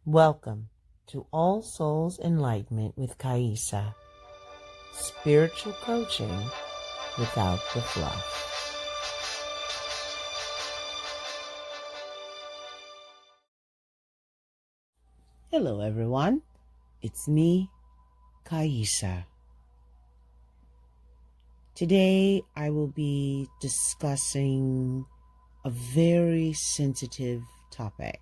Welcome to All Souls Enlightenment with Kaisa, spiritual coaching without the fluff. Hello everyone, it's me, Kaisa. Today I will be discussing a very sensitive topic.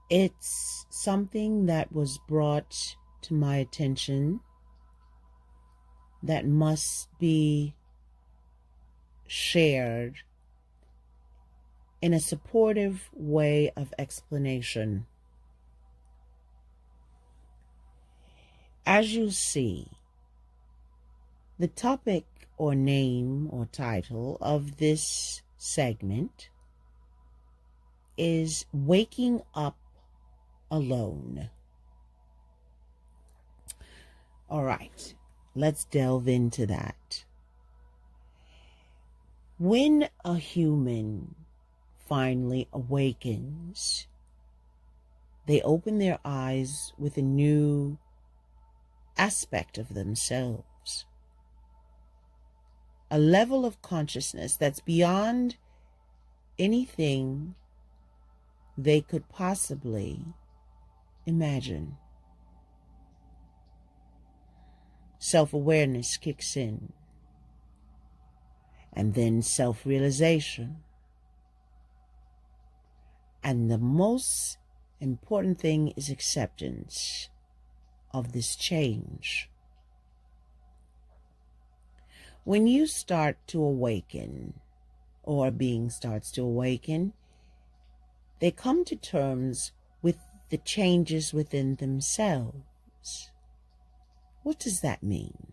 It's something that was brought to my attention that must be shared in a supportive way of explanation. As you see, the topic or name or title of this segment is Waking Up Alone. All right, let's delve into that. When a human finally awakens, they open their eyes with a new aspect of themselves, a level of consciousness that's beyond anything they could possibly imagine. Self-awareness kicks in, and then self-realization. And the most important thing is acceptance of this change. When you start to awaken, or a being starts to awaken, they come to terms with the changes within themselves. What does that mean?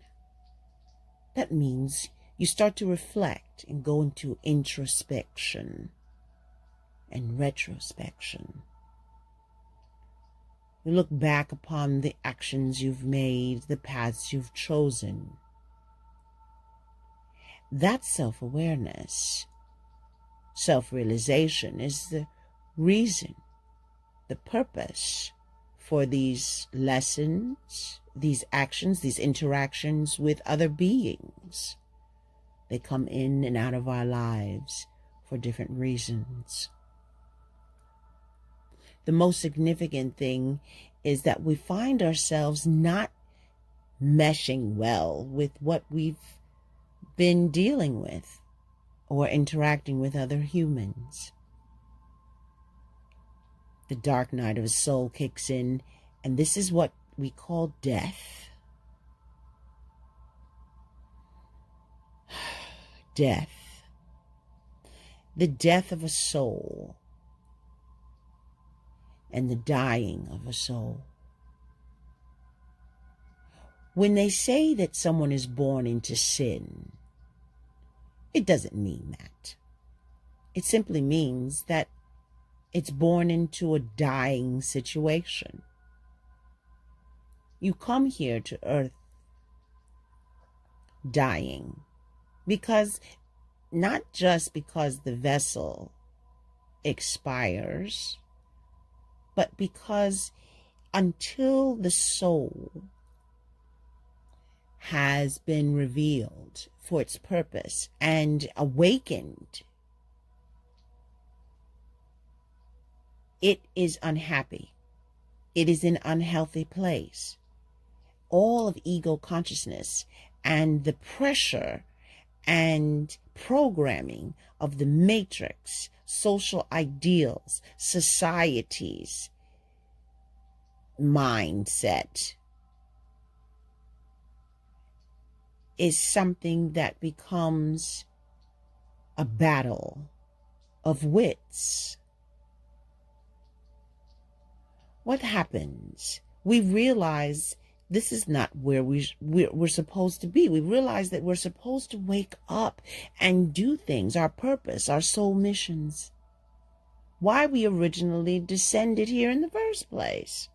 That means you start to reflect and go into introspection and retrospection. You look back upon the actions you've made, the paths you've chosen. That's self-awareness. Self-realization is the reason, the purpose for these lessons, these actions, these interactions with other beings. They come in and out of our lives for different reasons. The most significant thing is that we find ourselves not meshing well with what we've been dealing with or interacting with other humans. The dark night of the soul kicks in, and this is what we call death. Death. The death of a soul and the dying of a soul. When they say that someone is born into sin, it doesn't mean that. It simply means that it's born into a dying situation. You come here to earth dying because, not just because the vessel expires, but because until the soul has been revealed for its purpose and awakened, it is unhappy. It is in an unhealthy place. All of ego consciousness and the pressure and programming of the matrix, social ideals, societies, mindset is something that becomes a battle of wits. What happens? We realize this is not where we're supposed to be. We realize that we're supposed to wake up and do things, our purpose, our soul missions. Why we originally descended here in the first place.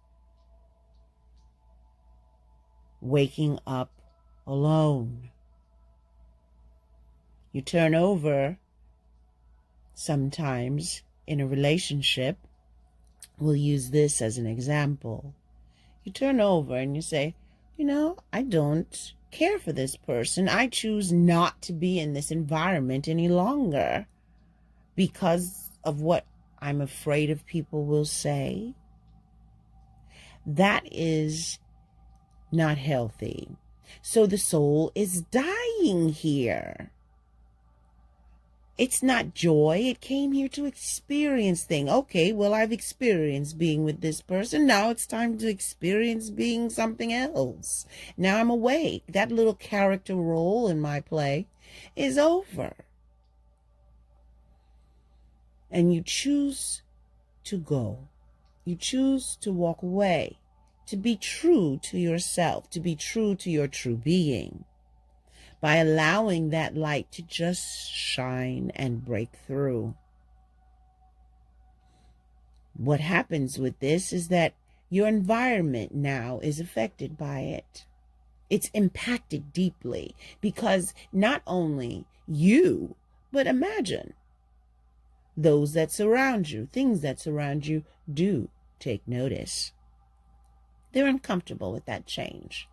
Waking up alone. You turn over sometimes in a relationship, we'll use this as an example. You turn over and you say, I don't care for this person. I choose not to be in this environment any longer because of what I'm afraid of people will say. That is not healthy. So the soul is dying here. It's not joy. It came here to experience things. Okay, well, I've experienced being with this person. Now it's time to experience being something else. Now I'm awake. That little character role in my play is over. And you choose to go. You choose to walk away, to be true to yourself, to be true to your true being, by allowing that light to just shine and break through. What happens with this is that your environment now is affected by it. It's impacted deeply because not only you, but imagine those that surround you, things that surround you do take notice. They're uncomfortable with that change.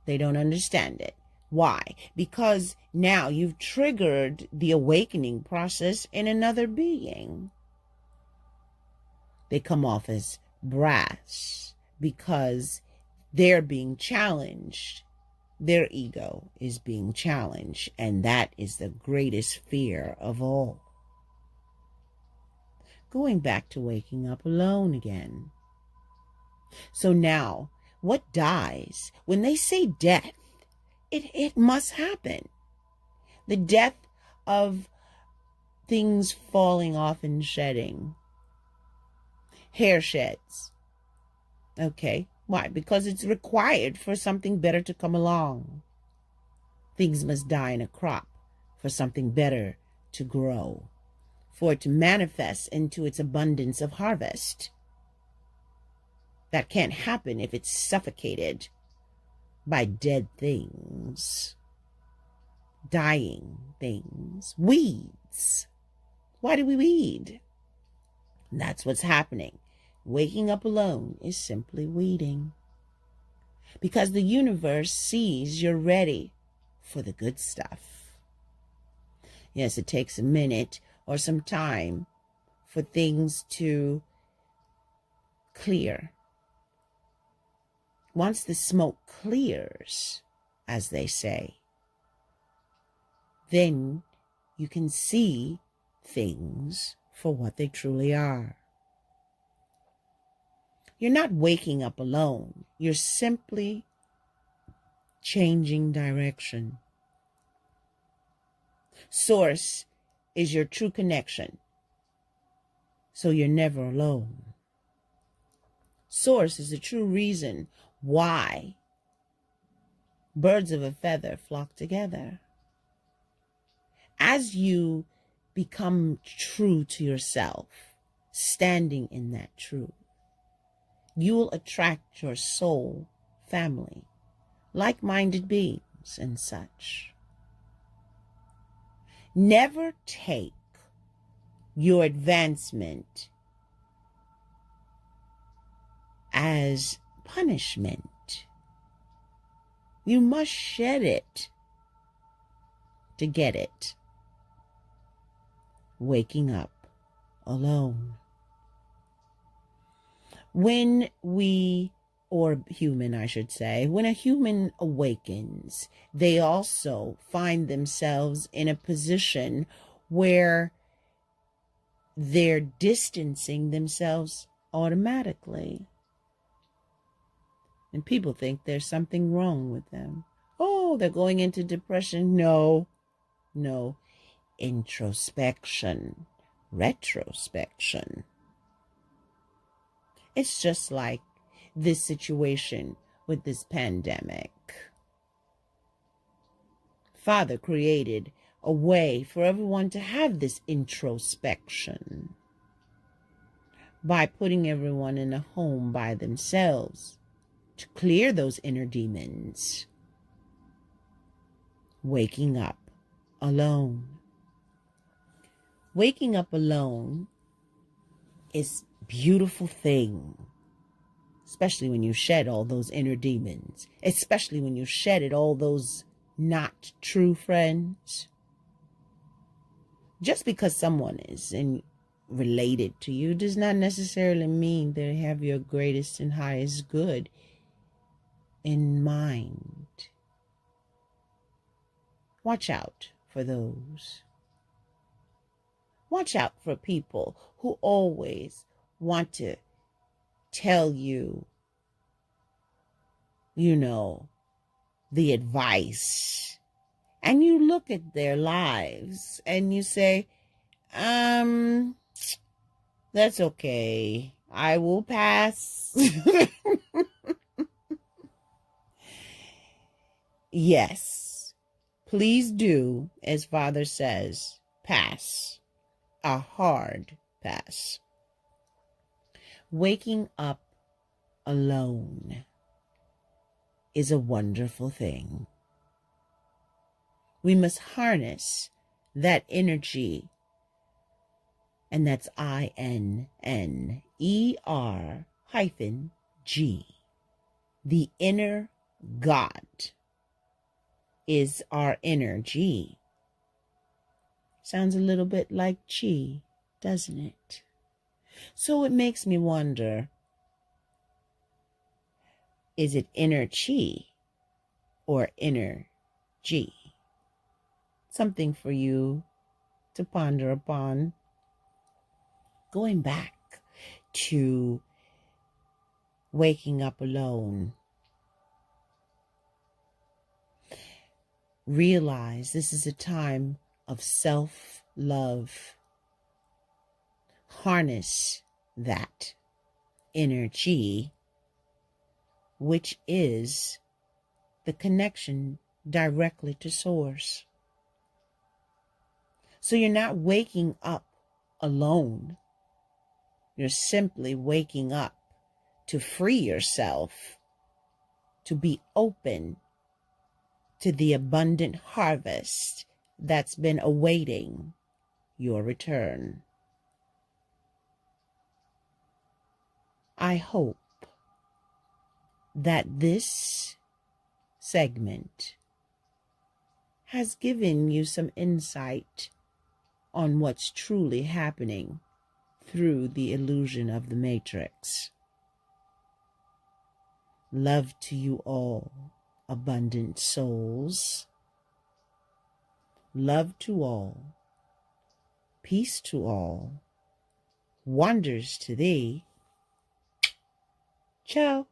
They don't understand it. Why? Because now you've triggered the awakening process in another being. They come off as brash because they're being challenged. Their ego is being challenged, and that is the greatest fear of all. Going back to waking up alone again. So now, what dies? When they say death, it must happen. The death of things falling off and shedding. Hair sheds. Okay, why? Because it's required for something better to come along. Things must die in a crop for something better to grow, for it to manifest into its abundance of harvest. That can't happen if it's suffocated by dead things, dying things, weeds. Why do we weed? That's what's happening. Waking up alone is simply weeding. Because the universe sees you're ready for the good stuff. Yes, it takes a minute or some time for things to clear. Once the smoke clears, as they say, then you can see things for what they truly are. You're not waking up alone. You're simply changing direction. Source is your true connection, so you're never alone. Source is the true reason why birds of a feather flock together. As you become true to yourself, standing in that truth, you will attract your soul family, like-minded beings and such. Never take your advancement as punishment. You must shed it to get it. Waking up alone. When we, or human I should say, when a human awakens, they also find themselves in a position where they're distancing themselves automatically. And people think there's something wrong with them. Oh, they're going into depression. No. Introspection, retrospection. It's just like this situation with this pandemic. Father created a way for everyone to have this introspection by putting everyone in a home by themselves to clear those inner demons. Waking up alone. Waking up alone is a beautiful thing. Especially when you shed all those inner demons. Especially when you shedded all those not true friends. Just because someone is related to you does not necessarily mean they have your greatest and highest good in mind. Watch out for those. Watch out for people who always want to tell you, the advice. And you look at their lives and you say, that's okay. I will pass. Yes, please do, as Father says, pass. A hard pass. Waking up alone is a wonderful thing. We must harness that energy, and that's INNER-G. The inner God is our energy. Sounds a little bit like chi, doesn't it? So it makes me wonder, is it inner chi or inner G? Something for you to ponder upon. Going back to waking up alone. Realize this is a time of self-love. Harness that energy, which is the connection directly to Source. So you're not waking up alone. You're simply waking up to free yourself, to be open to the abundant harvest that's been awaiting your return. I hope that this segment has given you some insight on what's truly happening through the illusion of the Matrix. Love to you all, abundant souls. Love to all. Peace to all. Wonders to thee. Ciao.